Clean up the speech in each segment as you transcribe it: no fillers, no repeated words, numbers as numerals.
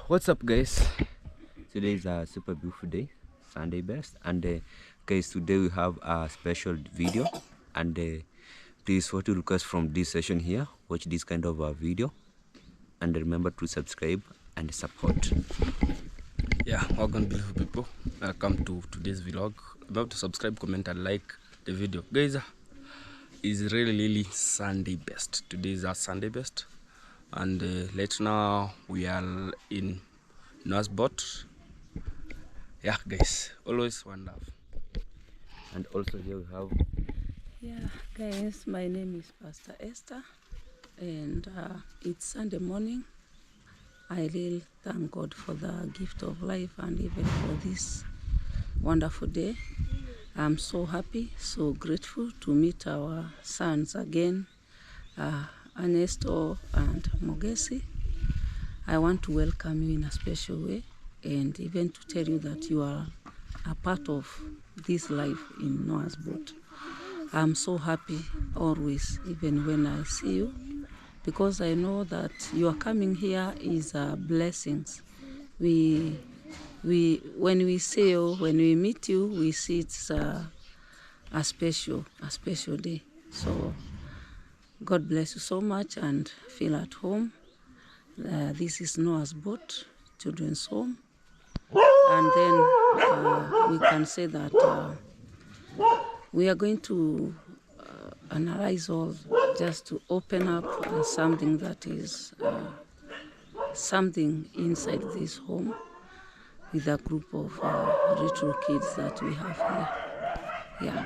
What's up, guys? Today is a super beautiful day, Sunday best, and guys, today we have a special video, and please, what you request from this session here, watch this kind of a video, and remember to subscribe and support. Yeah, welcome beautiful people, welcome to today's vlog. About to subscribe, comment and like the video, guys. Is really Sunday best. Today is our Sunday best, and right now we are in Noah's boat. Yeah, guys, always one love. And also here we have, yeah, guys, my name is Pastor Esther, and it's Sunday morning. I really thank God for the gift of life and even for this wonderful day. I'm so happy, so grateful to meet our sons again, Ernesto and Mogesi. I want to welcome you in a special way, and even to tell you that you are a part of this life in Noah's boat. I'm so happy always, even when I see you, because I know that your coming here is a blessings. When we see you, when we meet you, we see it's a special day. So God bless you so much and feel at home. This is Noah's boat, children's home, and then we can say that we are going to analyze all, just to open up something that is something inside this home with a group of little kids that we have here. Yeah.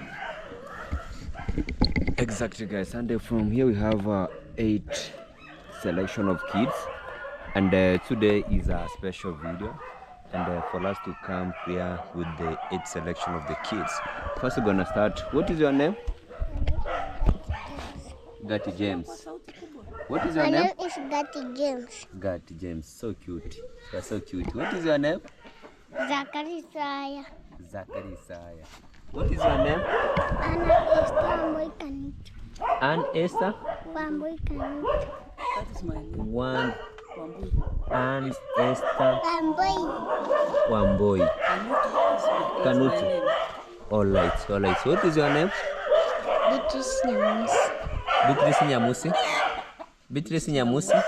exactly, guys, and from here we have 8 selection of kids, and today is a special video, and for us to come here with the 8 selection of the kids. First we're gonna start. What is your name? Gatti James. What is your name? My name is Gatti James. Gatti James, so cute. You're so cute. What is your name? Zachary Saya. Zachary Saya. What is your name? Anna Esther Wamboy Kanut. Ann Esther Wamboy Kanut. That is my name. One. Wambu. Ann Esther Wamboy. Wamboy Kanutu. Kanutu. All right. So what is your name? Beatrice Nyamus. Beatrice Nyamusi. Beatrice Nyamusi.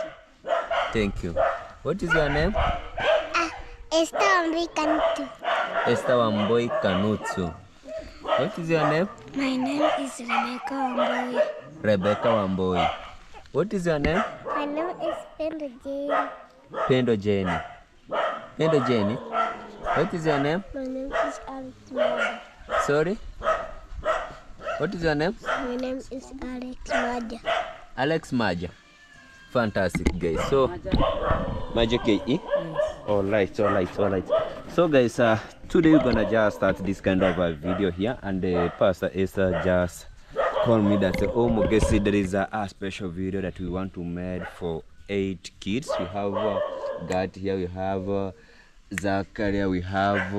Thank you. What is your name? Esther Wamboy Kanut. Esther Wamboy Kanutu. What is your name? My name is Rebecca Wamboy. Rebecca Wamboy. What is your name? My name is Pendo Jane. Pendo Jenny. Pendo Jenny. What is your name? My name is Alex Maja. Sorry? What is your name? My name is Alex Maja. Alex Maja. Fantastic, guys. So, Maja KE? Yes. All right. So, guys, today we're gonna just start this kind of a video here, and Pastor Esther just called me that, oh, Mogesi, there is a special video that we want to make for 8 kids. We have that here, we have Zachary, we have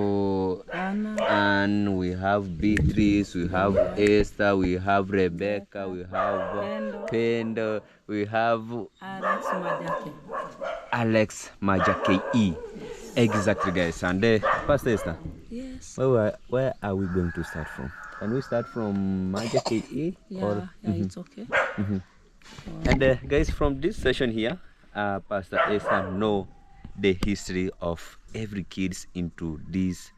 Anne, we have Beatrice, we have Esther, we have Rebecca, we have Pendo, we have Alex Majake. Alex Majake. Exactly, guys. And Pastor Esther, Yes. where are we going to start from? Can we start from Majake? Yeah, it's okay. And guys, from this session here, Pastor Esther know the history of every kids into this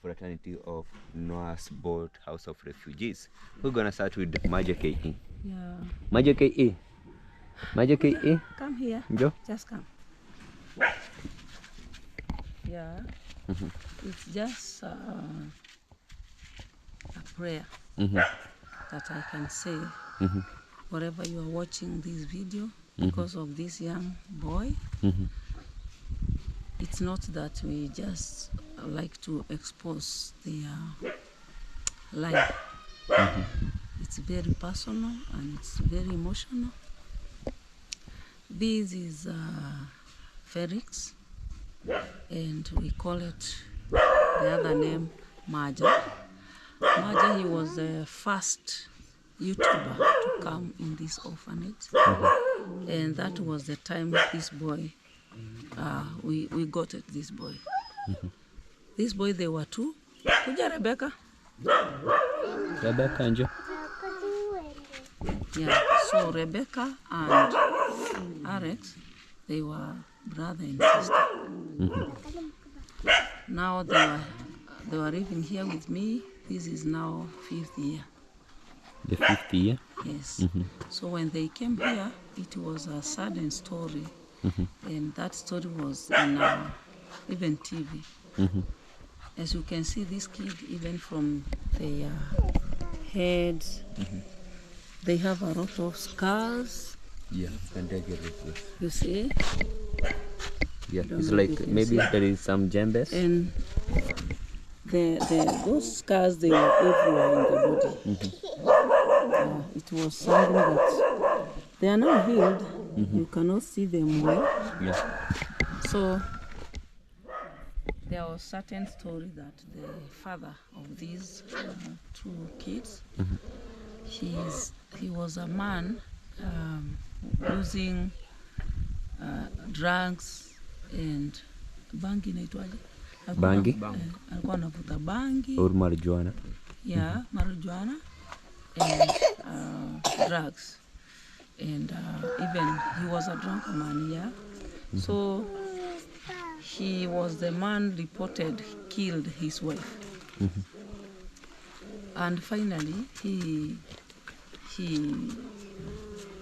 fraternity of Noah's Boat House of Refugees. We're gonna start with Majake. Yeah. Majake. Majake. Come here. Go. Just come. Yeah. It's just a prayer that I can say wherever you are watching this video, because of this young boy. It's not that we just like to expose their life. It's very personal and it's very emotional. This is Felix, and we call it the other name Maja. Maja, he was the first YouTuber to come in this orphanage, and that was the time this boy we got at this boy. This boy, they were two. Kuja Rebecca. Rebecca and you. Yeah, so Rebecca and Alex, they were brother and sister. Now they were living here with me. This is now 5th year. The 5th year. Yes. So when they came here, it was a sudden story, and that story was in even TV. As you can see, this kid, even from their heads, they have a lot of scars. Yeah, can take it with this. You see, Yeah, Don't it's know if like you can maybe see. there is some jambes. and those scars, they were everywhere in the body. It was something that they are now healed. You cannot see them well. Yeah. So there was certain story that the father of these two kids, he was a man using drugs and bangi inaitwaje? Bangi? Alikuwa anavuta bangi, Or marijuana. yeah, marijuana and drugs. And even he was a drunk man, yeah. So he was the man reported killed his wife. And finally he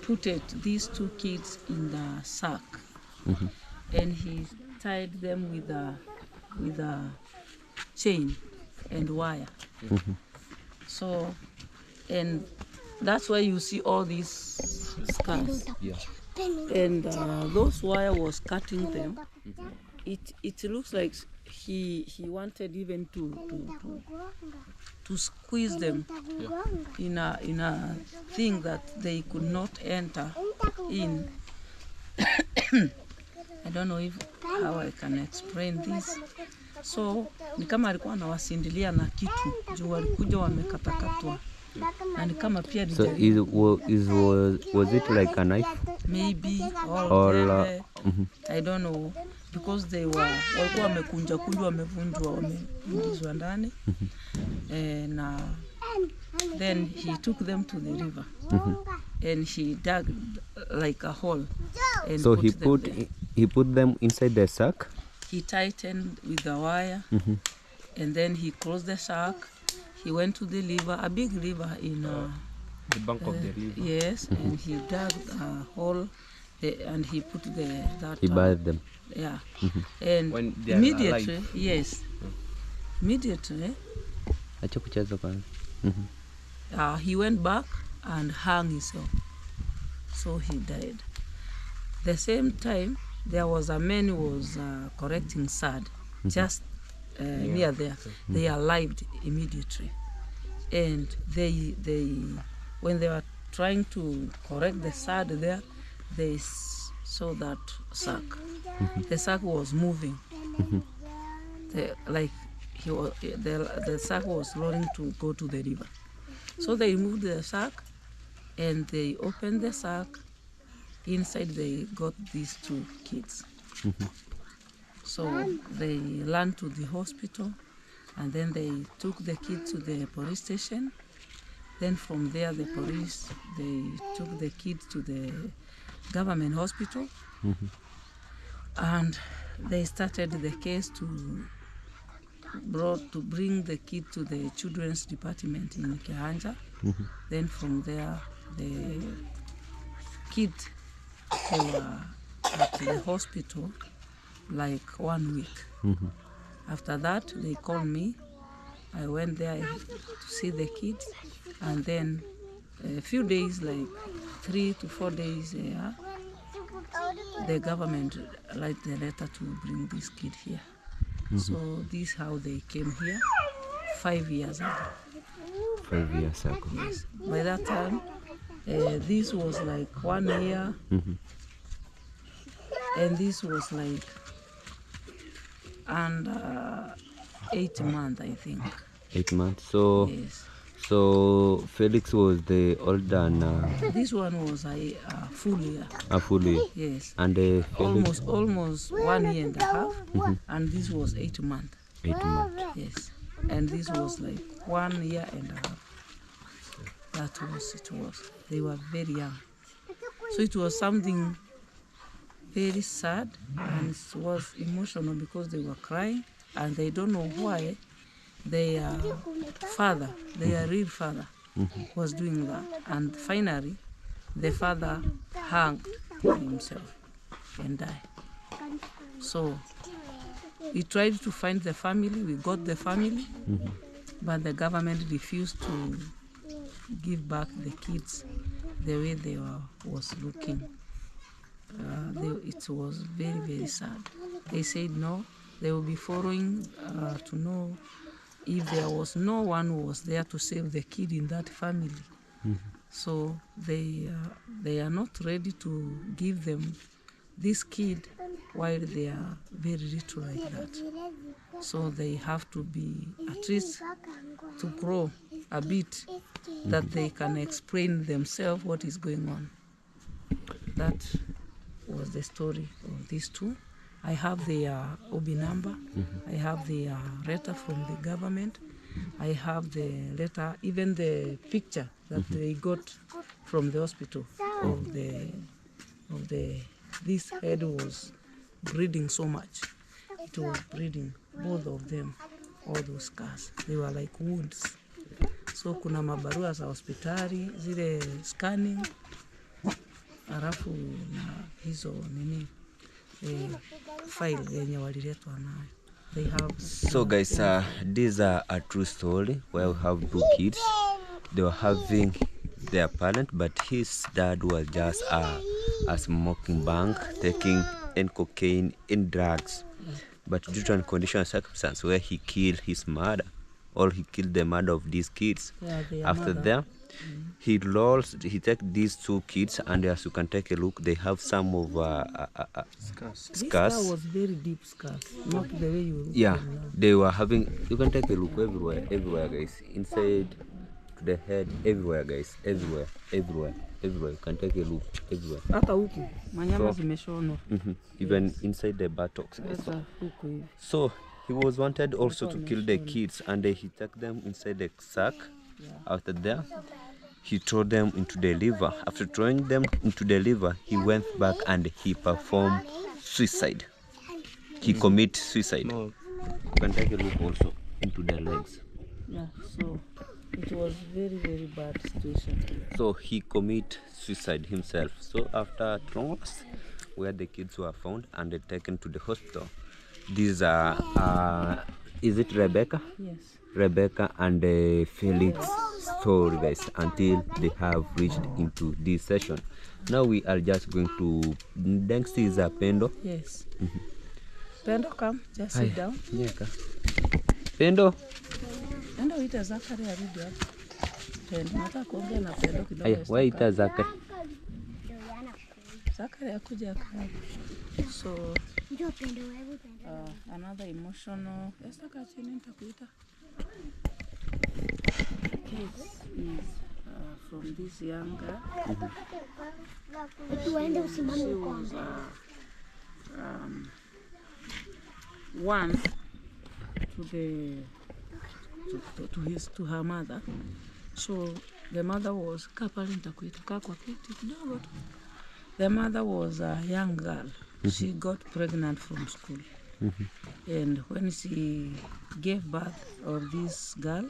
put these two kids in the sack, and he tied them with a chain and wire. So, and that's why you see all these scars. Yeah. And those wire was cutting them. It looks like he wanted even to squeeze them in a thing that they could not enter in. I don't know how I can explain this. So ni kama alikuwa anawasindilia na kitu juu walikuja wamekatakatwa, na ni kama pia So was it like a knife? maybe Or, or I don't know, because they walikuwa wamekunja wamevunjwa, wameingizwa ndani. And then he took them to the river, and he dug like a hole and So he put them inside the sack. He tightened with the wire, and then he closed the sack. He went to the river, a big river in The bank of the river. yes, and he dug a hole, and he put that. He buried them. Yeah, and When they are immediately, alive. yes, immediately, Acha kucheza kwanza. he went back and hung himself. So he died. The same time, there was a man who was correcting SAD, just near there. They arrived immediately, and they when they were trying to correct the SAD there, they saw that sack. The sack was moving, the sack was rolling to go to the river. So they moved the sack, and they opened the sack. Inside they got these two kids. So they ran to the hospital, and then they took the kids to the police station. Then from there, they took the kids to the government hospital, and they started the case to bring the kid to the children's department in Kehanja. Then from there, the kid, they were at the hospital like 1 week. After that, they called me. I went there to see the kids, and then a few days, like 3 to 4 days, the government write the letter to bring this kid here. So this is how they came here 5 years ago. 5 years ago. Yes. By that time, this was like 1 year, and this was like under 8 months, I think. 8 months. So Yes. So Felix was the older and This one was a full year. a full year. Yes. And Felix Almost 1 year and a half. And this was 8 months. 8 months. Yes. And this was like 1 year and a half. That was it was. They were very young. So it was something very sad, and it was emotional because they were crying and they don't know why their father, their real father, was doing that. And finally, the father hanged himself and died. So we tried to find the family, we got the family, but the government refused to give back the kids the way they was looking. It was very, very sad. They said no, they will be following to know if there was no one who was there to save the kid in that family. So they are not ready to give them this kid while they are very little like that. So they have to be at least to grow a bit that they can explain themselves what is going on. That was the story of these two. I have their OB number. I have the letter from the government. I have the letter, even the picture that they got from the hospital of this head was bleeding so much. It was bleeding, both of them, all those scars. They were like wounds. So kuna mabarua za hospitali, zile scanning, alafu na hizo nini file yenye waliletwa nayo. They have. So guys, these are a true story where we have two kids. They were having their parent, but his dad was just a smoking bank, taking in cocaine, in drugs. But due to unconditional circumstance where he killed his mother, or he killed the mother of these kids. Yeah, After that, he take these two kids, and as you can take a look, they have some of This scars. scar was very deep scars, not the way you look Yeah, at now. they were having, you can take a look everywhere guys, inside to the head, everywhere guys, everywhere, you can take a look everywhere. Hata huku manyama So, zimeshonwa. Even inside the buttocks guys. Sasa huku hivi. So he was wanted also to kill the kids, and he took them inside the sack. After that, he threw them into the river. After throwing them into the river, he went back and he performed suicide. He committed suicide. You can take a look also into the legs. Yeah, so it was very, very bad situation. So he committed suicide himself. So after Trongas, where the kids were found and taken to the hospital, these are is it Rebecca? Yes. Rebecca and Felix story guys, until they have reached into this session. Now we are just going to, next is Pendo. Yes. Pendo, come, just sit down. Pendo. Pendo, ita Zakari arudi hapa. Pendo, nataka kuongea na Pendo kidogo. Aya, wewe ita Zakari. Zakari akuja hapa. So another emotional. Esther kachini nitakuita. Case is from this young girl. She was one to her mother. So the mother was the mother was a young girl. She got pregnant from school. And when she gave birth of this girl,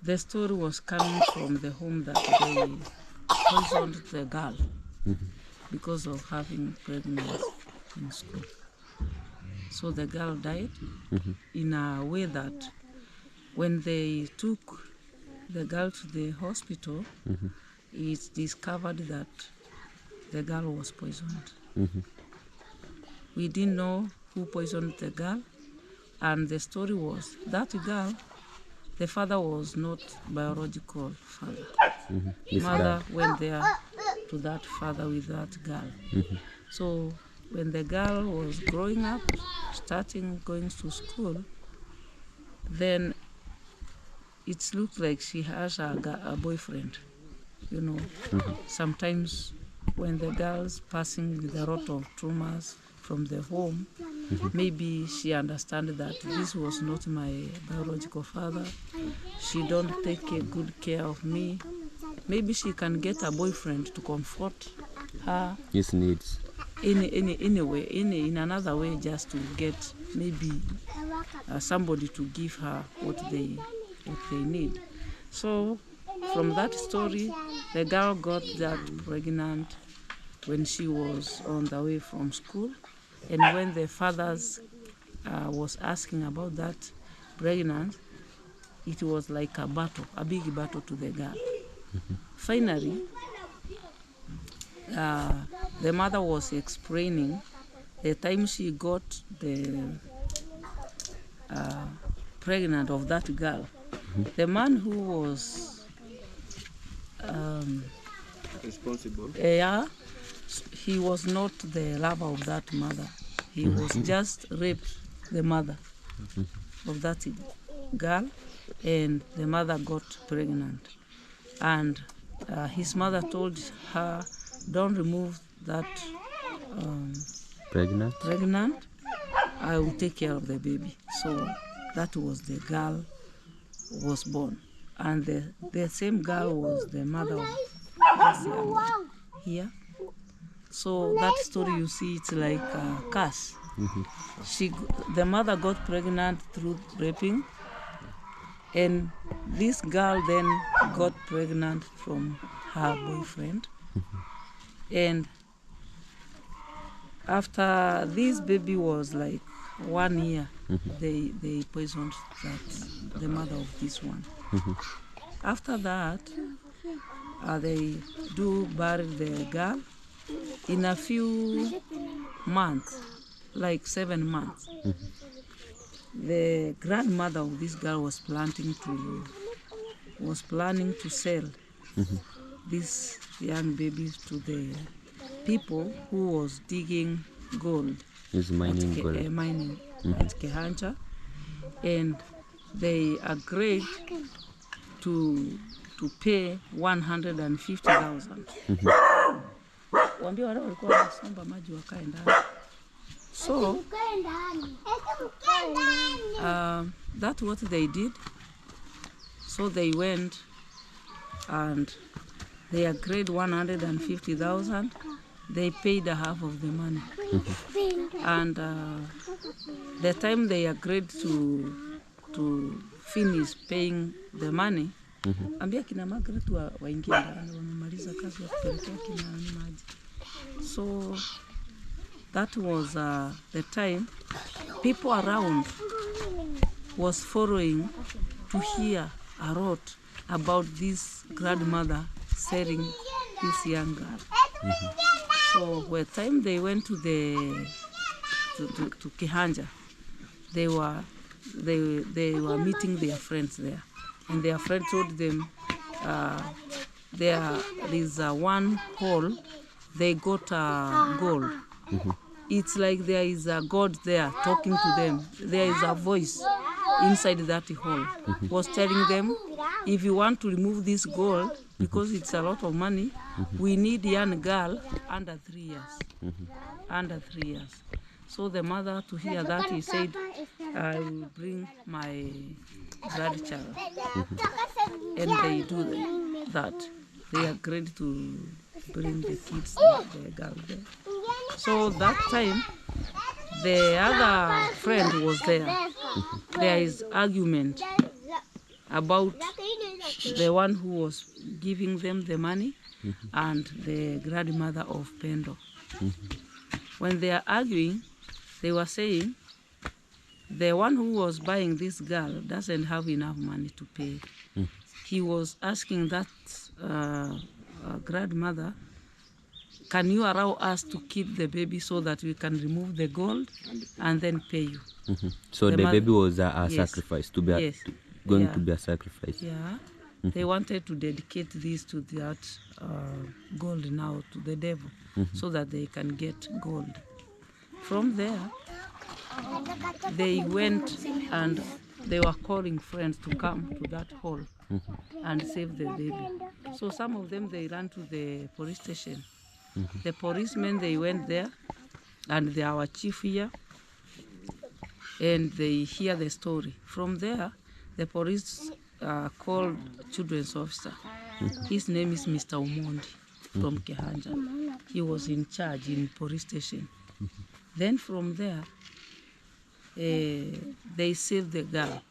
the story was coming from the home that they poisoned the girl because of having pregnancy in school. So the girl died in a way that when they took the girl to the hospital, it's discovered that the girl was poisoned. We didn't know who poisoned the girl, and the story was that girl, the father was not biological father. Mother went there to that father with that girl. So when the girl was growing up, starting going to school, then it looks like she has a boyfriend. You know, sometimes when the girl's passing with a lot of traumas from the home, maybe she understands that this was not my biological father. She don't take a good care of me. Maybe she can get a boyfriend to comfort her His needs. in a way, in another way, just to get maybe somebody to give her what they need. So from that story, the girl got that pregnant when she was on the way from school, and when the fathers was asking about that pregnant, it was like a battle, a big battle to the girl. Finally, the mother was explaining the time she got the pregnant of that girl. The man who was Responsible. he was not the lover of that mother. He was just raped the mother of that girl, and the mother got pregnant. And his mother told her, don't remove that Pregnant? I will take care of the baby. So that was the girl was born. And the same girl was the mother of this young one here. So that story, you see, it's like a curse. The mother got pregnant through raping, and this girl then got pregnant from her boyfriend. And after this baby was like 1 year, they poisoned the mother of this one. After that, they do bury the girl. In a few months, like 7 months, the grandmother of this girl was planning to sell these young babies to the people who was digging gold. He's mining gold. Mining at Kehancha, and they agreed to pay 150,000. Waambie wale walikuwa wanasomba maji wakae ndani. So that's what they did. So they went and they agreed 150,000. They paid a half of the money. And the time they agreed to finish paying the money, ambia kina Margaret waingie ndani, wamemaliza kazi ya kupelekea kina maji. So that was the time people around was following to hear a lot about this grandmother selling this young girl. So by the time they went to Kehancha, they were meeting their friends there, and their friend told them there is one hole they got gold. It's like there is a God there talking to them. There is a voice inside that hole was telling them, if you want to remove this gold, because it's a lot of money, we need young girl under 3 years. Under 3 years. So the mother, to hear that, he said, I will bring my grandchild. And they do that. They agreed to bring the kids, the girl there. So that time, the other friend was there. There is argument about the one who was giving them the money and the grandmother of Pendo. When they are arguing, they were saying the one who was buying this girl doesn't have enough money to pay. He was asking that grandmother, can you allow us to keep the baby so that we can remove the gold and then pay you? So the baby was a Yes. sacrifice, to be going Yeah. to be a sacrifice. Yeah, they wanted to dedicate this to that gold now to the devil, so that they can get gold. From there, they went and they were calling friends to come to that hall and save the baby. So some of them, they ran to the police station. The policemen, they went there, and our chief here, and they hear the story. From there, the police called children's officer. His name is Mr. Omondi from Kehanja. He was in charge in police station. Then from there, they saved the girl,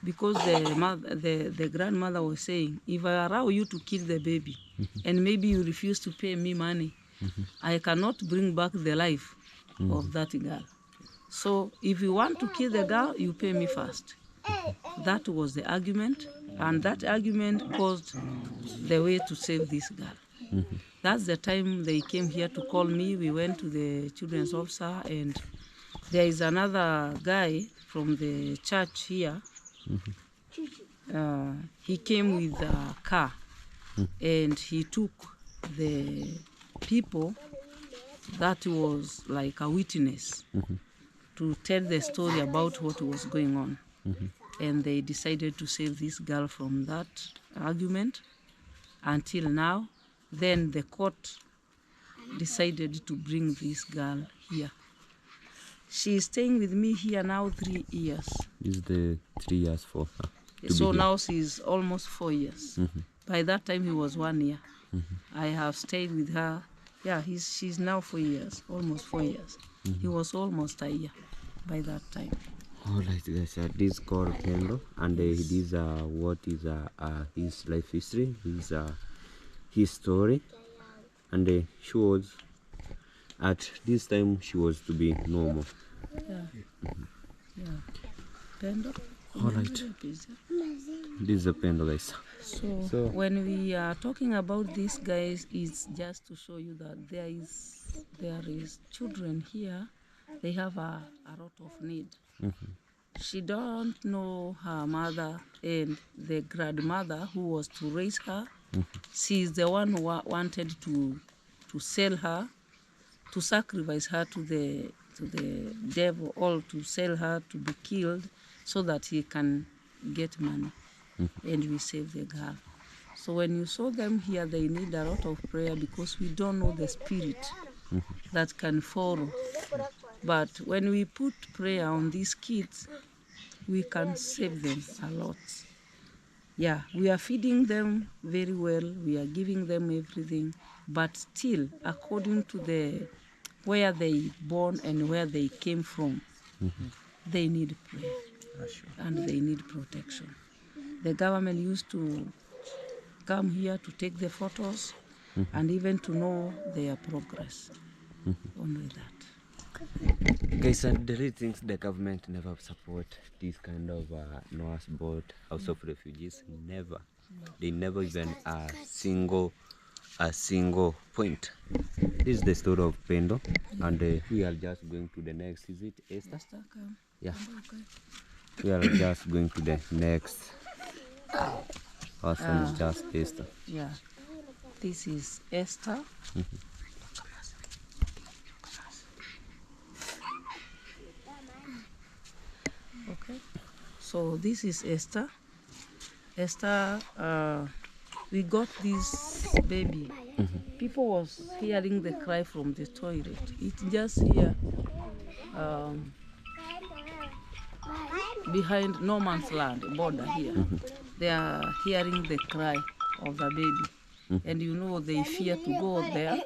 because the grandmother was saying, if I allow you to kill the baby and maybe you refuse to pay me money, I cannot bring back the life of that girl. So if you want to kill the girl, you pay me first. That was the argument, and that argument caused the way to save this girl. That's the time they came here to call me. We went to the children's officer, and there is another guy from the church here. He came with a car, and he took the people that was like a witness to tell the story about what was going on. And they decided to save this girl from that argument until now. Then the court decided to bring this girl here. She is staying with me here now 3 years. This is the 3 years for her. So now she's almost 4 years. By that time he was 1 year. I have stayed with her. Yeah, she's now 4 years, almost 4 years. He was almost a year by that time. Alright guys, this is called Pendo, and this is what is his life history, his story, and she was, at this time she was to be normal. Yeah. Pendo. Alright. This is a Pendo, guys. So when we are talking about these guys, it's just to show you that there is children here. They have a lot of need. She don't know her mother and the grandmother who was to raise her. She is the one who wanted to sell her, to sacrifice her to the devil, or to sell her to be killed so that he can get money. And we save the girl. So when you saw them here, they need a lot of prayer, because we don't know the spirit that can follow. But when we put prayer on these kids, we can save them a lot. Yeah, we are feeding them very well. We are giving them everything. But still, according to where they born and where they came from, they need prayer. And they need protection. The government used to come here to take the photos and even to know their progress. Only that. Guys, and the real things, the government never support this kind of Noah's boat, house of refugees. Never. They never even a single point. This is the story of Pendo, and we are just going to the next. Is it Esther? Yeah. We are just going to the next person. Is just Esther. Yeah. This is Esther. Okay. So this is Esther. Esther, we got this baby. People was hearing the cry from the toilet. It's just here behind No Man's Land border here. They are hearing the cry of the baby. And you know, they fear to go there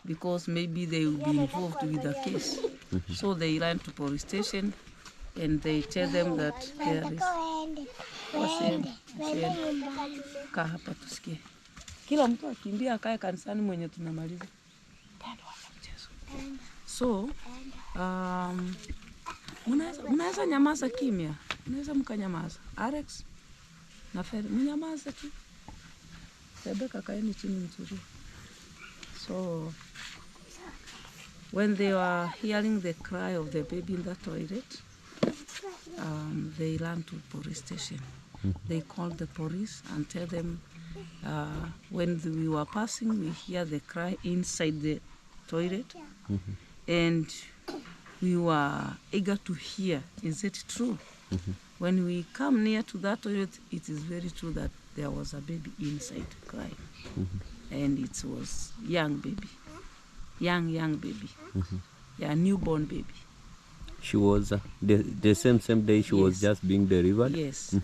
because maybe they will be involved with the case. So they ran to police station and they tell them that there is kaa hapa tusikie. Kila mtu akimbia akae kanisani mwenye tunamaliza. So mnaweza nyamaza kimya. Mnaweza mkanyamaza. Alex na Feri mnyamaza tu. Rebecca kaeni chini mzuri. So when they were hearing the cry of the baby in the toilet, they ran to police station. They called the police and tell them when we were passing, we hear the cry inside the toilet, and we were eager to hear, is it true? When we come near to that toilet, it is very true that there was a baby inside crying. And it was young baby. Young baby. Yeah, newborn baby. She was the same day she was Yes. just being delivered. Yes.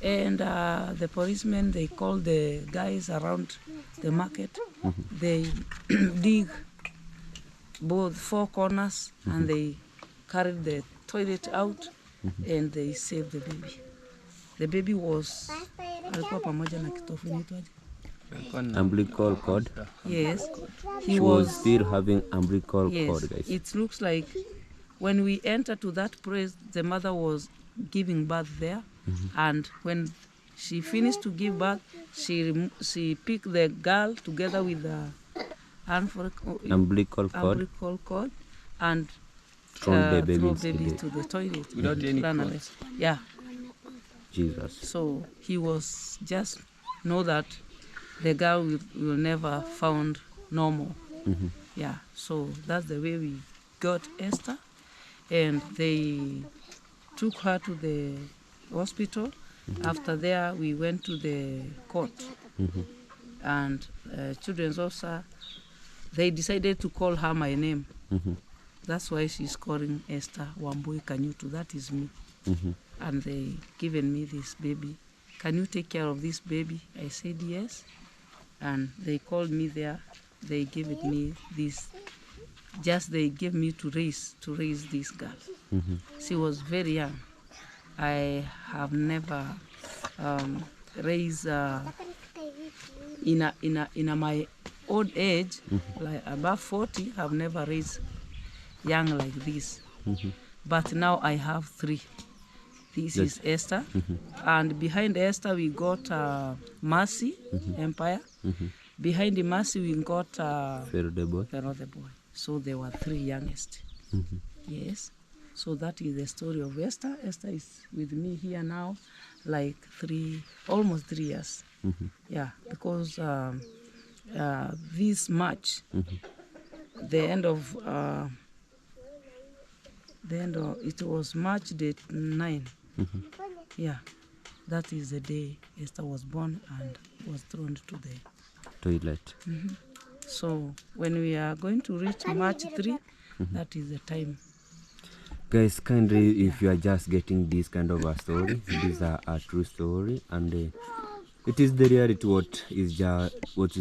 And the policemen, they called the guys around the market. They dig both 4 corners and they carried the toilet out and they saved the baby. The baby was alikuwa pamoja na kitofu inaitwaje? Umbilical cord. Yes. He She was still having umbilical yes. cord, guys. It looks like when we entered to that place, the mother was giving birth there, and when she finished to give birth, she picked the girl together with the Umbilical cord. umbilical cord and Thrown the baby throw into baby the- to the toilet Without any ran away. clothes. Yeah. Jesus. So he was just know that the girl will never found normal. Yeah. So that's the way we got Esther, and they took her to the hospital. After there, we went to the court, and children's officer, they decided to call her my name. That's why she's calling Esther Wambui Kanyutu. That is me. And they given me this baby. Can you take care of this baby? I said yes. And they called me there. They gave it me this. Just they gave me to raise this girl. She was very young. I have never raised in my old age, like above 40. Have never raised young like this. But now I have 3. This is Esther, and behind Esther we got Mercy Empire. Behind the Mercy we got Pharaoh the boy. Pharaoh the boy. So there were 3 youngest. Yes. So that is the story of Esther. Esther is with me here now, like almost 3 years. Yeah, because this March, the end of it was March date 9. Yeah, that is the day Esther was born and was thrown to the Toilet. So when we are going to reach March 3, that is the time. Guys, kindly, if you are just getting this kind of a story, these are a true story, and it is the reality what is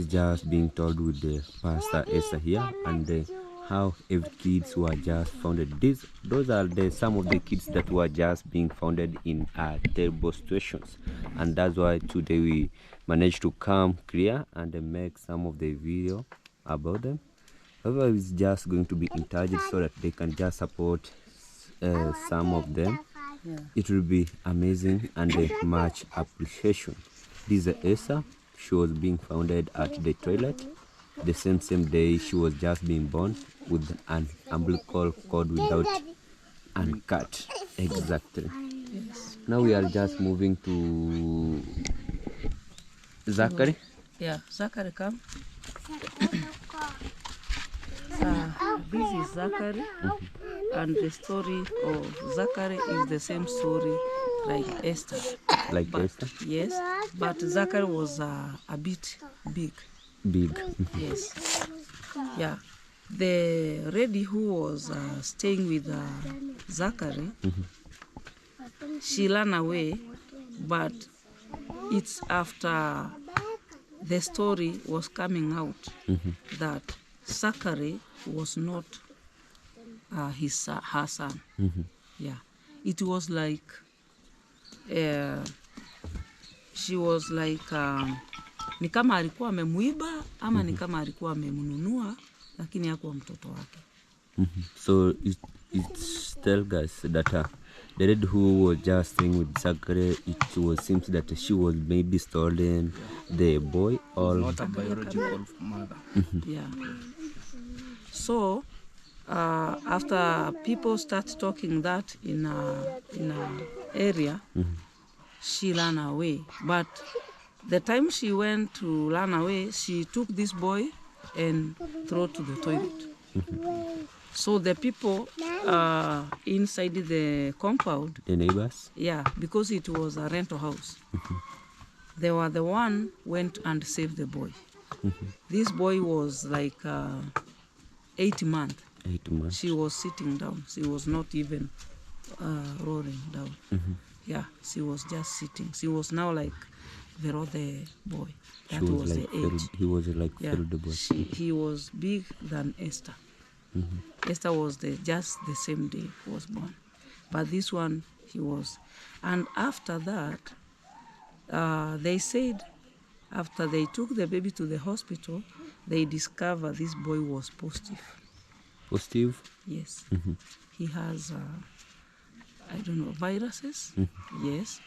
just being told with the Pastor Esther here, and how every kids who are just founded. Those are some of the kids that were just being founded in terrible situations, and that's why today we managed to come clear and make some of the video about them. However, it's just going to be encouraged so that they can just support some of them. Yeah. It will be amazing and much appreciation. This is Esther. She was being founded at the toilet the same day she was just being born, with an umbilical cord without uncut. Exactly. Now we are just moving to Zachary. Yeah, Zachary, come. This is Zachary, and the story of Zachary is the same story like Esther. Like But, Esther? yes, but Zachary was a bit big. Big. Yes. Yeah. The lady who was staying with Zachary, she ran away, but it's after the story was coming out that Zachary was not her son. Yeah. It was like she was like ni kama alikuwa amemuiba ama ni kama alikuwa amemnunua, lakini hakuwa mtoto wake. So it's tell guys that the lady who was just staying with Zachary, seems that she was maybe stolen the boy or Not a biological mother. Yeah. So after people start talking that in a area, she ran away. But the time she went to run away, she took this boy and threw to the toilet. So the people inside the compound, The neighbors? yeah, because it was a rental house, they were the one went and saved the boy. This boy was like 8 months. 8 months. She was sitting down. She was not even rolling down. Yeah, she was just sitting. She was now like the boy. That She was like the age. he was like Yeah, filled the boy. he was big than Esther. Esther was just the same day he was born, but this one he was. And after that, they said after they took the baby to the hospital, they discovered this boy was positive. Positive? Yes, he has I don't know, viruses. Yes,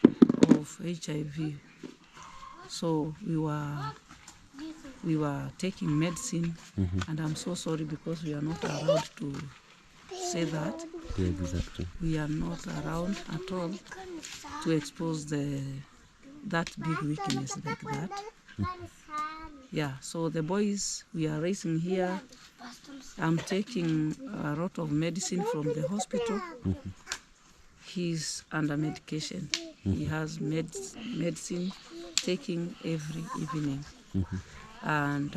of HIV. So we were taking medicine, and I'm so sorry because we are not allowed to say that. Yeah, exactly. We are not around at all to expose that big weakness like that. Yeah, so the boys we are raising here, I'm taking a lot of medicine from the hospital. He's under medication. He has medicine taking every evening. And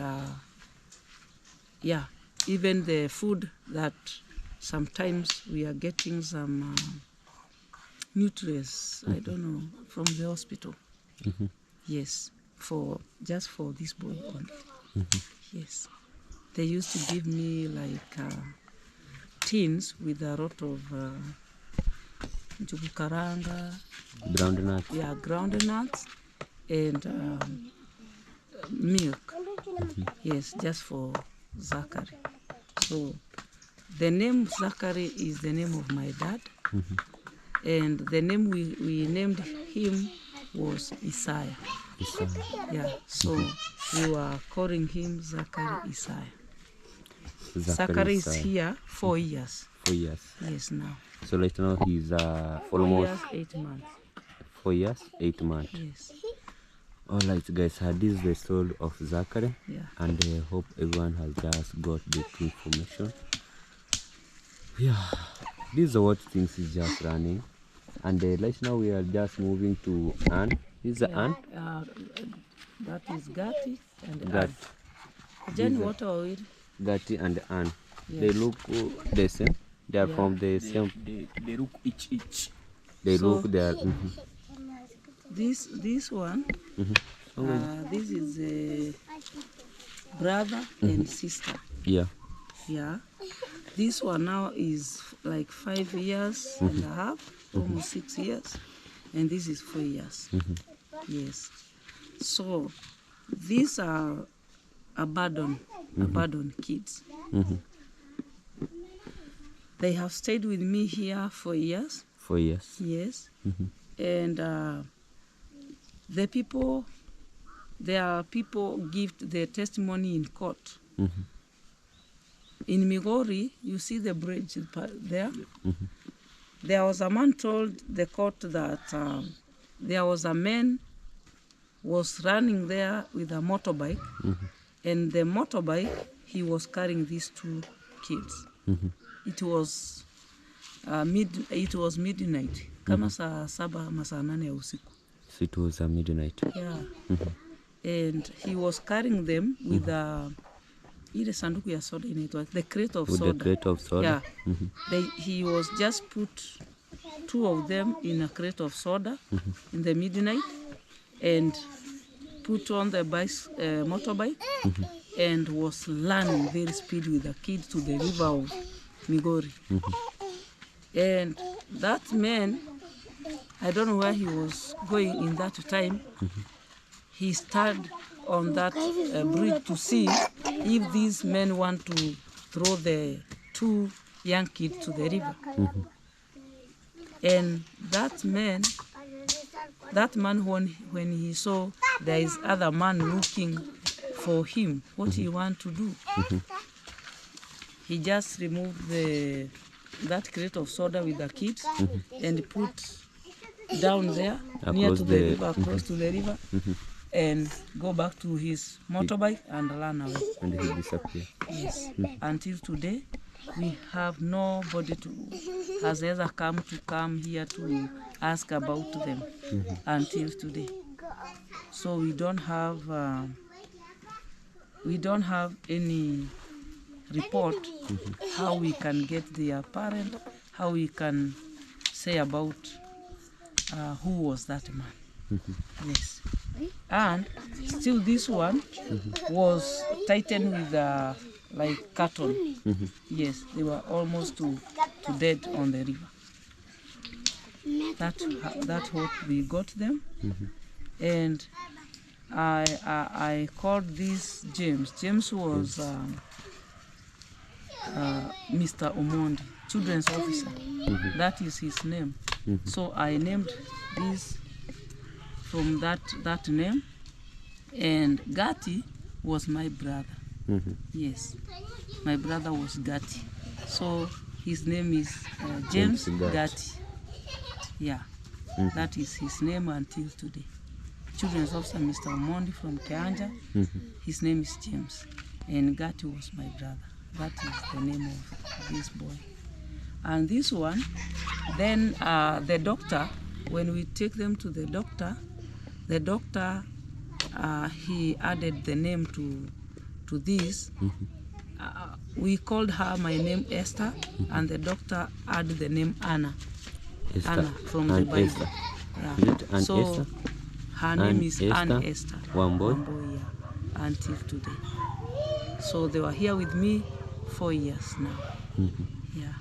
yeah, even the food that sometimes we are getting some nutrients, I don't know, from the hospital. Yes, just for this boy only. Yes, they used to give me like tins with a lot of njugu karanga, Groundnut. yeah, groundnuts and milk. Yes, just for Zachary. So the name Zachary is the name of my dad, and the name we named him was Isaiah. Yeah, so we were calling him Zachary Isaiah. Zachary is here 4 years. 4 years. Yes, now. So right now he's 4 almost years, 8 months. 4 years, 8 months. Yes. Alright guys, this is the story of Zachary, Yeah. and I hope everyone has just got the information. Yeah, this is what things is just running, and right now we are just moving to Anne. This is Anne. That is Gatti and Gat, Ann. Jenny, what are we? Gatti and Anne. They Yes. look the same. They are Yeah. from the same. They look each. They So- look. They are. This one, Oh, this is a brother and sister. yeah. Yeah. This one now is like 5 years and a half, almost 6 years, and this is 4 years. Yes. So these are abandoned kids. They have stayed with me here for years. 4 years. Yes. And there are people give their testimony in court. In Migori, you see the bridge there. There was a man told the court that there was a man was running there with a motorbike, and the motorbike he was carrying these 2 kids. It was midnight, kama saa 7 ama saa 8 ya usiku. So it was midnight. Yeah. And he was carrying them with ile sanduku ya soda inaitwa the crate of With soda. the crate of soda. Yeah. He was just put 2 of them in a crate of soda in the midnight and put on the motorbike and was running very speed with the kid to the river of Migori. And that man, I don't know where he was going in that time. He stood on that bridge to see if these men want to throw the 2 young kids to the river. And that man when he saw there is other man looking for him, what he want to do? He just removed that crate of soda with the kids and put down there near Across to the- the river, across to the river, and go back to his motorbike and run away. And he disappeared. Yes. Until today, we have nobody has ever come here to ask about them until today. So we don't have any report how we can get their parent, how we can say about who was that man. Yes. And still this one was tightened with like cotton. Yes, they were almost to dead on the river. That's what we got them. And I called this James. James was Mr. Omondi, children's officer. That is his name. So I named this from that name. And Gati was my brother. Yes, my brother was Gati. So his name is James Gati. Yeah, that is his name until today. Children's officer Mr. Omondi from Keanja. His name is James. And Gati was my brother. That is the name of this boy. And this one, then the doctor, when we take them to the doctor he added the name to this. We called her my name Esther, and the doctor added the name Anna. Esther. Anna from the Bible. Esther. Yeah. Is it Ann So Esther? her name is Ann Esther. Esther. Wamboi? Wamboi, yeah, until today. So they were here with me 4 years now. Yeah.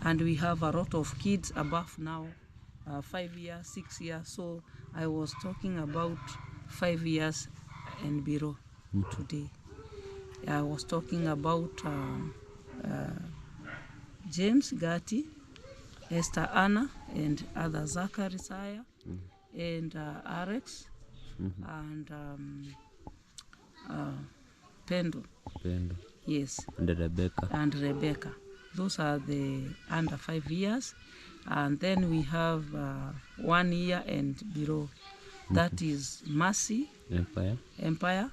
And we have a lot of kids above now, 5 years, 6 years. So I was talking about 5 years and below today. I was talking about James Gati, Esther Anna, and other Zachary Saya, and Alex, and Pendo. Pendo. Yes. And Rebecca. And Rebecca. Those are the under 5 years. And then we have 1 year and below. That is Mercy, Empire,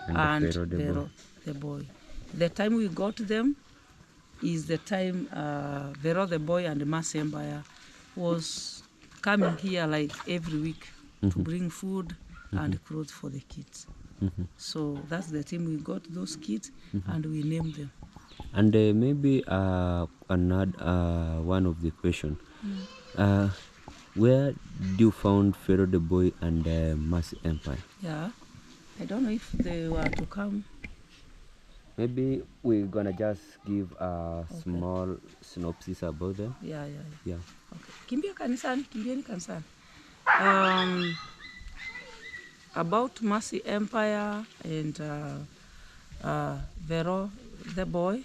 and Vero, the boy. The time we got them is the time Vero, the boy, and Mercy Empire was coming here like every week to bring food and clothes for the kids. So that's the time we got those kids and we named them. And maybe another one of the question. Where do you found Pharaoh the boy and Mercy Empire? Yeah, I don't know if they were to come. Maybe we're gonna just give a small synopsis about them. Yeah. Yeah. Okay. Kimbieni kanisani. About Mercy Empire and Vero the boy.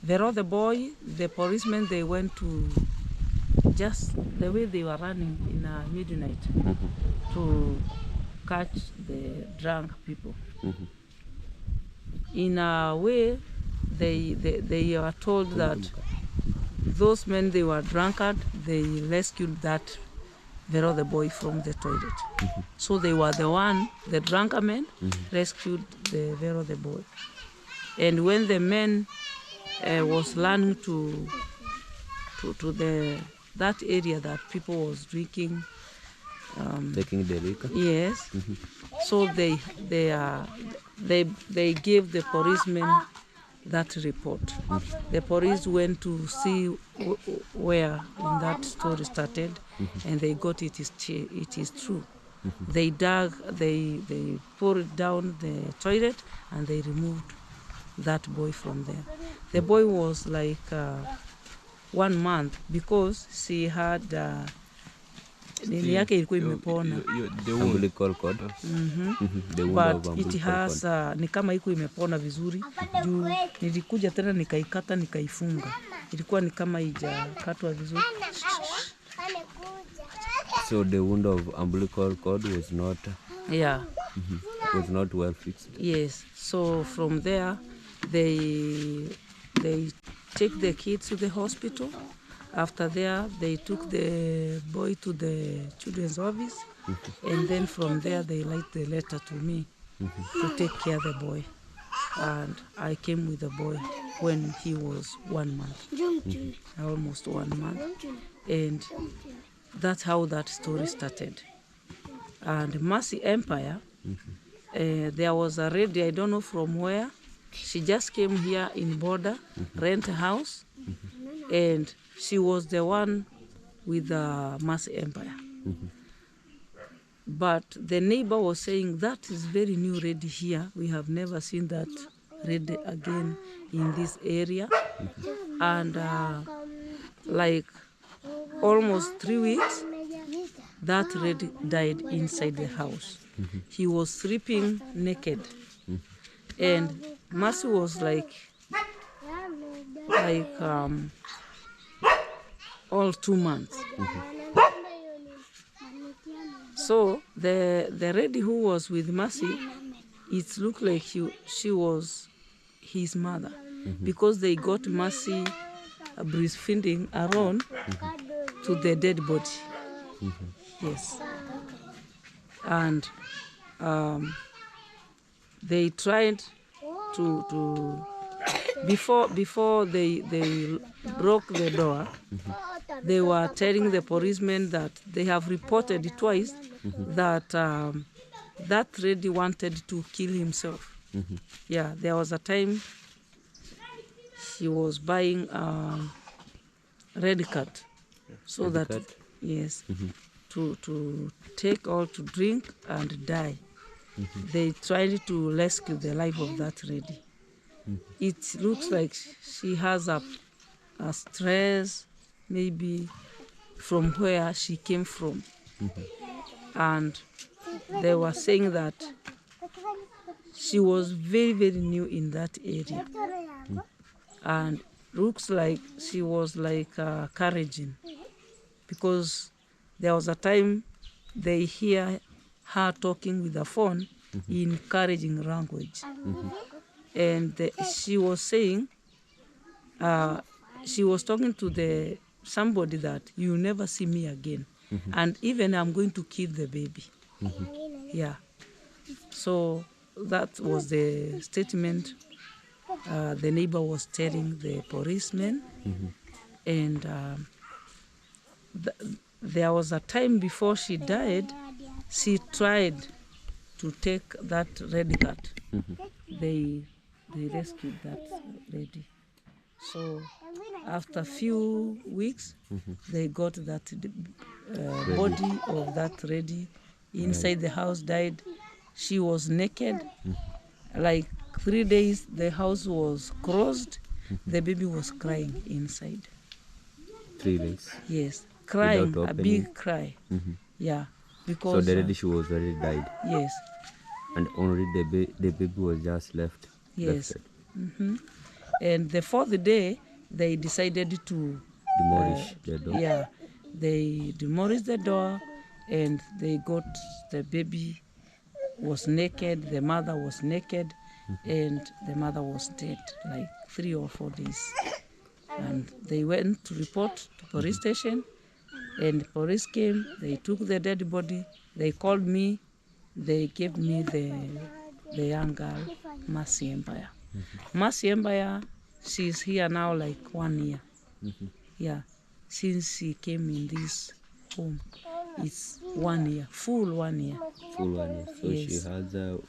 Vero the boy, the policemen, they went to just the way they were running in midnight to catch the drunk people. In a way, they were told that those men, they were drunkard, they rescued that Vero the boy from the toilet. So they were the drunken men rescued the Vero the boy. And when the men was learning to that area that people was drinking, Taking the liquor. yes. So they gave the policemen that report. The police went to see where in that story started, and they got it is true. They dug, they poured down the toilet, and they removed that boy from there. The boy was like 1 month because she had nini yake ilikuwa imepona. Umbilical cord. The wound of But it umbilical has cord. ni kama iko imepona vizuri juu nilikuja tena nikaikata nikaifunga. Ilikuwa ni kama haijakatwa vizuri. So the wound of umbilical cord was not was not well fixed. Yes. So from there they take the kids to the hospital. After there they took the boy to the children's office And then from there, they write the letter to me to take care of the boy. And I came with the boy when he was 1 month, almost 1 month. And that's how that story started. And Mercy Empire, there was a lady, I don't know from where, she just came here in Border, rent a house, and she was the one with the Mercy Empire. But the neighbor was saying, that is very new lady here. We have never seen that lady again in this area. And like almost 3 weeks, that lady died inside the house. He was sleeping naked. And Mercy was like all 2 months. So the lady who was with Mercy, it looked like she was his mother, because they got Mercy breastfeeding around to the dead body. Yes. And they tried to before they broke the door, they were telling the policemen that they have reported twice that that lady wanted to kill himself. Yeah, there was a time he was buying red cat, so Red that cat? yes, to take or to drink and die. They tried to rescue the life of that lady. It looks like she has a stress, maybe from where she came from. And they were saying that she was very, very new in that area. And looks like she was like encouraging, because there was a time they hear her talking with the phone in encouraging language. And she was saying, she was talking to somebody that you never see me again. And even I'm going to kill the baby. Yeah. So that was the statement the neighbor was telling the policeman. And there was a time before she died, she tried to take that red cat. They rescued that lady. So after a few weeks, they got that body of that lady inside the house, died. She was naked. Like 3 days, the house was closed. The baby was crying inside. 3 days. Yes, crying, Without a opening? big cry. Yeah, So because the lady, she was already died, yes, and only the baby was just left. yes. left. And the 4th day, they decided to Demolish the door. yeah, they demolished the door, and they got the baby was naked, the mother was naked, and the mother was dead like 3 or 4 days. And they went to report to police station, and police came, they took the dead body, they called me, they gave me the young girl, Mercy Empire. Mercy Empire, she's here now like 1 year. Yeah, since she came in this home, it's 1 year, full 1 year. Full 1 year. So Yes. she has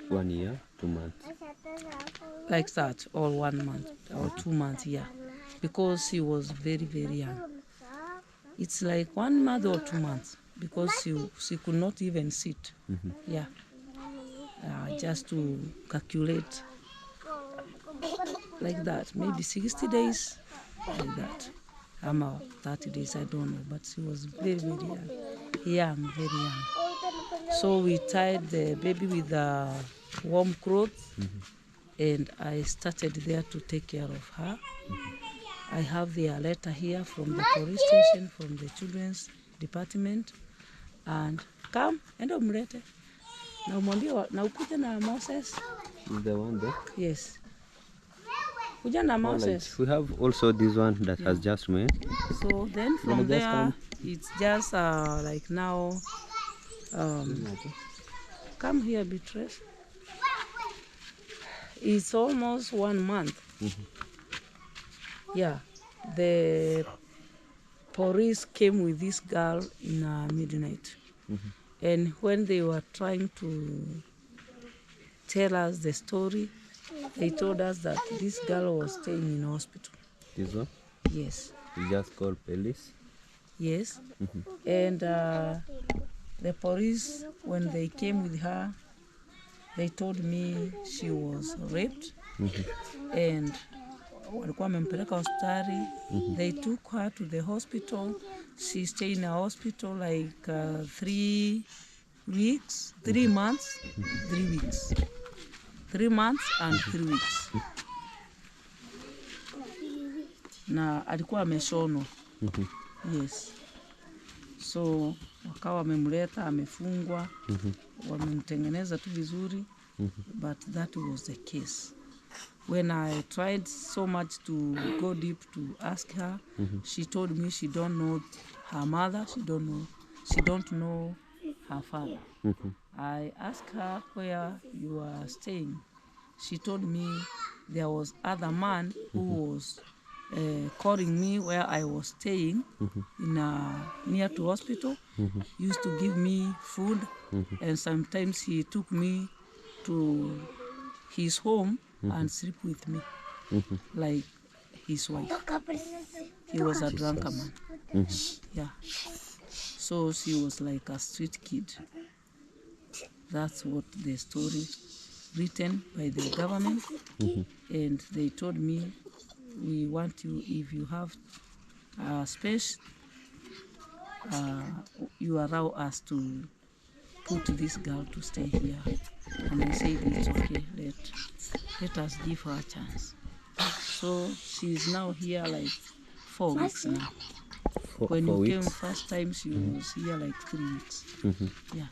1 year, 2 months. Like that, or 1 month or 2 months, yeah, because she was very, very young. It's like 1 month or 2 months, because she could not even sit. Yeah, just to calculate like that, maybe 60 days, like that. 30 days, I don't know, but she was very, very young, very young. So we tied the baby with warm clothes, and I started there to take care of her. I have the letter here from the police station, from the children's department, and come, enda umlete na umwambie na ukuje na Moses. Is the one there? Yes, kuja na Moses. Alright. We have also this one that has just made. So then from Just there, come. it's just like now Come here, Beatrice. It's almost 1 month. Yeah, the police came with this girl in midnight. And when they were trying to tell us the story, they told us that this girl was staying in hospital. This one? Yes, You just call police? yes. And the police, when they came with her, they told me she was raped. And walikuwa wamempeleka hospitali. They took her to the hospital. She stayed in a hospital like 3 weeks, 3 months, 3 weeks. 3 months and 3 weeks. Na alikuwa ameshonwa. Yes. So wakawa wamemleta, amefungwa, wamemtengeneza tu vizuri, but that was the case. When I tried so much to go deep to ask her, she told me she don't know her mother, she don't know her father. I asked her where you are staying. She told me there was other man who was calling me where I was staying in near to hospital. Used to give me food, and sometimes he took me to his home and sleep with me, like his wife. He was a drunken man. Yeah. So she was like a street kid. That's what the story written by the government. And they told me, we want you, if you have space, you allow us to put this girl to stay here. And I said, it's okay, let us give her a chance. So she's now here like 4 weeks now. When you came first time, she was here like 3 weeks. Yeah.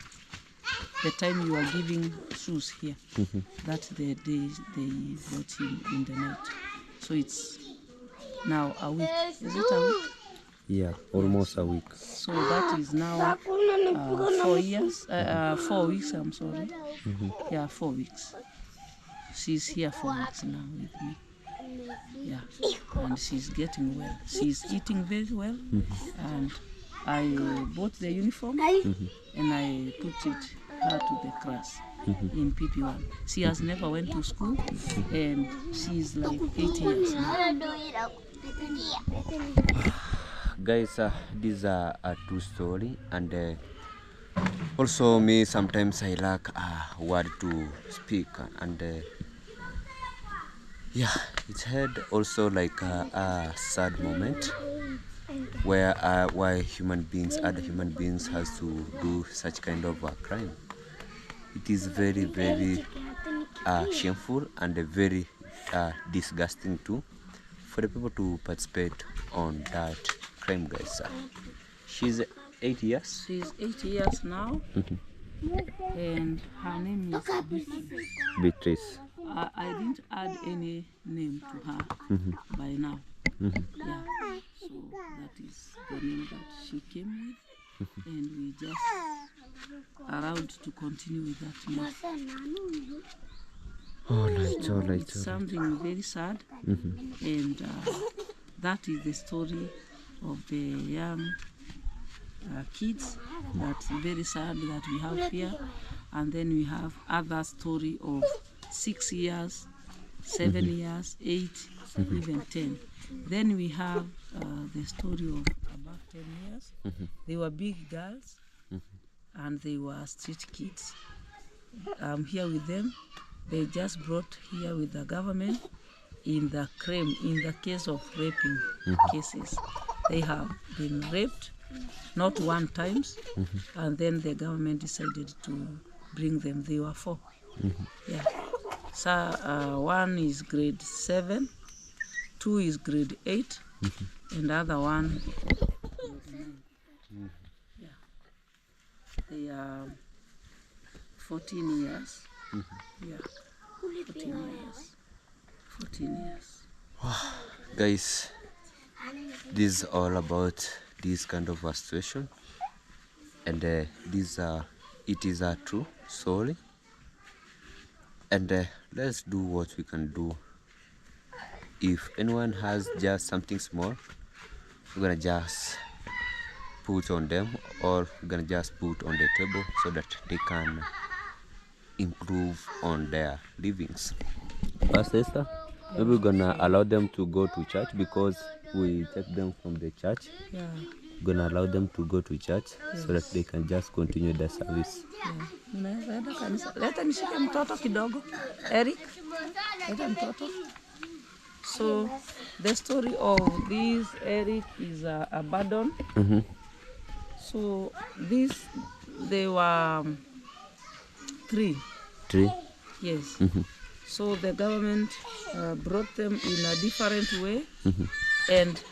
The time you are giving shoes here, that's the day they brought him in the night. So it's now a week. Is it a week? Yeah, almost a week. So that is now 4 years, 4 weeks, I'm sorry. Yeah, 4 weeks. She's here 4 weeks now with me. Yeah, and she's getting well. She's eating very well. And I bought the uniform and I put her to the class in PP1. She has never went to school and she's like 8 years now. Guys, this is a true story, and also me sometimes I lack a word to speak, and yeah, it had also like a sad moment where why other human beings has to do such kind of a crime. It is very, very shameful and very disgusting too for the people to participate on that crime, guys. She's 8 years. She's 8 years now, and her name is Beatrice. Beatrice. I didn't add any name to her by now. Yeah, so that is the name that she came with, and we just allowed to continue with that name. All right. It's something very sad, and that is the story of the young kids. That's very sad that we have here. And then we have other story of 6 years, 7 years, 8, even 10. Then we have the story of above 10 years. They were big girls and they were street kids. I'm here with them. They just brought here with the government in the crime, in the case of raping cases. They have been raped, not one times, and then the government decided to bring them. They were 4. Yeah. So one is grade 7, 2 is grade 8, and the other one grade 9. Yeah. They are 14 years. Yeah. 14 years. 14 years. Guys, this is all about this kind of a situation, and these are it is a true story, and let's do what we can do. If anyone has just something small, we're gonna just put on them, or we're gonna just put on the table so that they can improve on their livings. Pastor Esther, maybe we're gonna allow them to go to church because we take them from the church. Yeah. We're gonna allow them to go to church so that they can just continue the service. Mnaweza enda kanisa. Leta nishike mtoto kidogo. Eric, leta mtoto. So the story of this Eric is abandoned. So they were three. Yes. So the government brought them in a different way, and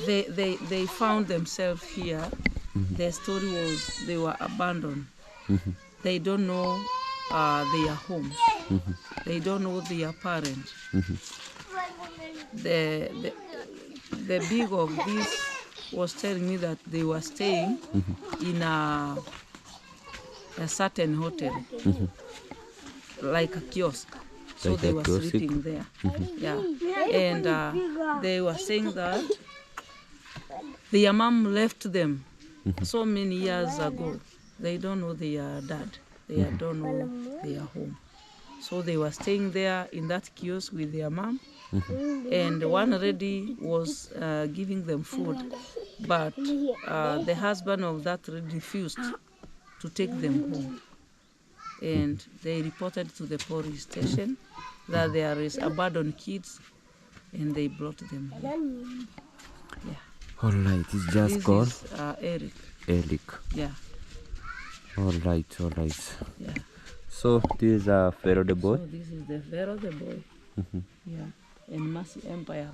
they found themselves here. The story was they were abandoned. They don't know their homes. They don't know their parents. The big of this was telling me that they were staying in a certain hotel, like a kiosk. So Like they a were kiosk? sleeping there. Yeah. And they were saying that their mom left them so many years ago. They don't know their dad. They don't know their home. So they were staying there in that kiosk with their mom. And one lady was giving them food, but the husband of that lady refused to take them home. And they reported to the police station that there is abandoned kids, and they brought them here. Yeah. All right, it's just This called is Eric. Eric. Yeah. All right. Yeah. So this is Pharaoh the boy. So this is the Pharaoh the boy. Yeah. And Mercy Empire.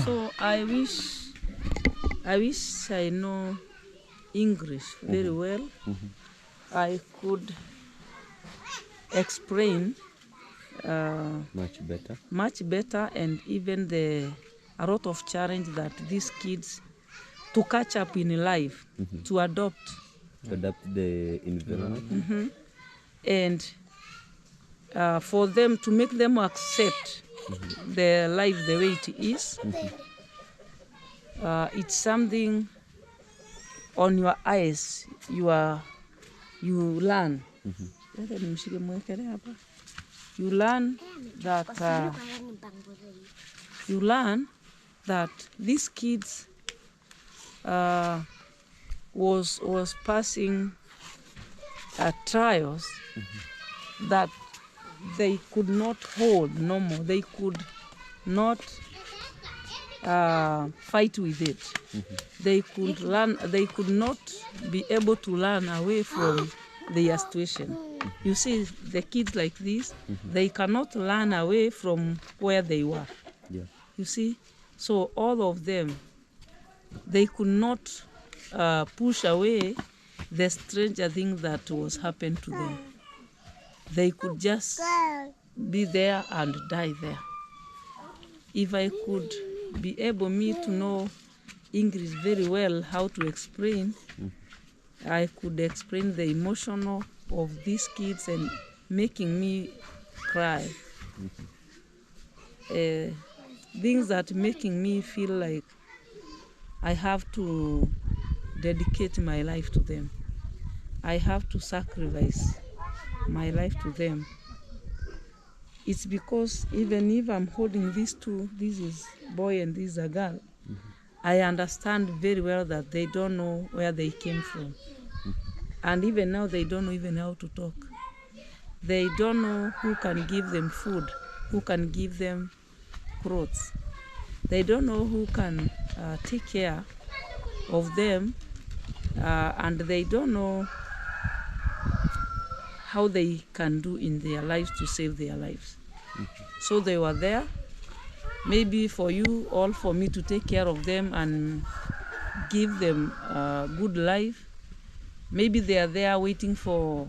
So I wish I know English very well. I could explain Much better. and even a lot of challenge that these kids to catch up in life, to adapt, To adapt the environment. and for them to make them accept their life the way it is. It's something on your eyes you learn. You learn that these kids was passing trials that they could not hold no more. They could not fight with it. They could not be able to learn away from their situation. You see, the kids like this, they cannot learn away from where they were. Yeah. You see, so all of them, they could not push away the stranger thing that was happened to them. They could just be there and die there. If I could be able to know English very well, how to explain, I could explain the emotional of these kids and making me cry. Things that making me feel like I have to dedicate my life to them. I have to sacrifice my life to them. It's because even if I'm holding these two, this is boy and this is a girl, I understand very well that they don't know where they came from. And even now they don't know even how to talk. They don't know who can give them food, who can give them clothes. They don't know who can take care of them, and they don't know how they can do in their lives to save their lives. So they were there, maybe for you or for me to take care of them and give them a good life. Maybe they are there waiting for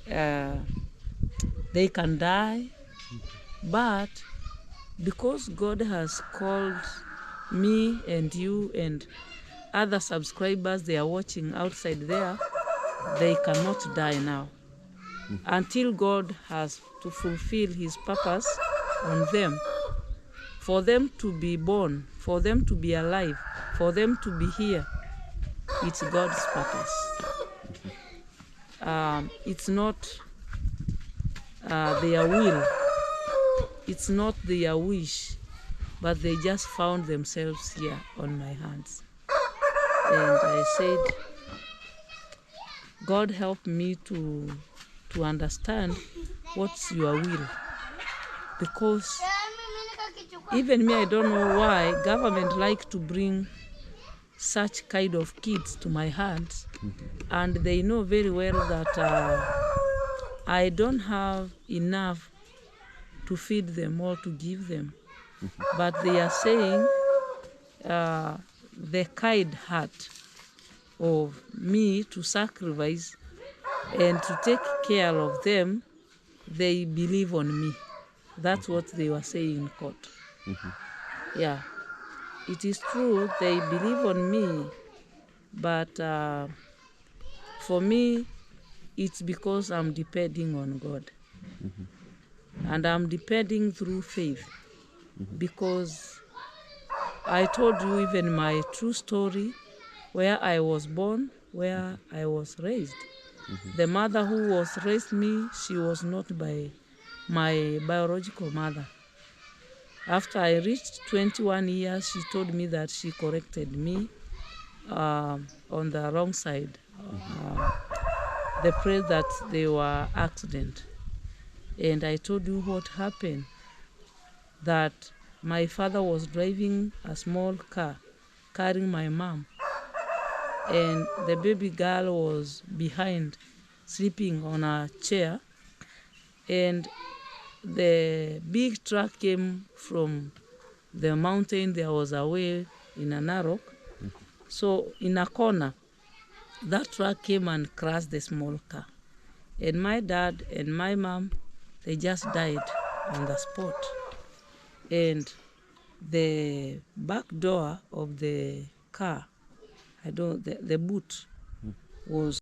they can die, but because God has called me and you and other subscribers they are watching outside there, they cannot die now. Until God has to fulfill his purpose on them, for them to be born, for them to be alive, for them to be here, it's God's purpose. It's not their will, it's not their wish, but they just found themselves here on my hands. And I said, God help me to understand what's your will, because even me, I don't know why government like to bring such kind of kids to my hands, and they know very well that I don't have enough to feed them or to give them. But they are saying the kind heart of me to sacrifice and to take care of them, they believe on me. That's what they were saying in court. Yeah, it is true, they believe on me, but for me, it's because I'm depending on God. And I'm depending through faith, because I told you even my true story, where I was born, where I was raised. The mother who was raised me, she was not by my biological mother. After I reached 21 years, she told me that she corrected me on the wrong side. The place that they were accident. And I told you what happened, that my father was driving a small car, carrying my mom. And the baby girl was behind, sleeping on a chair. And the big truck came from the mountain. There was a way in a narrow. So in a corner, that truck came and crashed the small car. And my dad and my mom, they just died on the spot. And the back door of the car, the boot was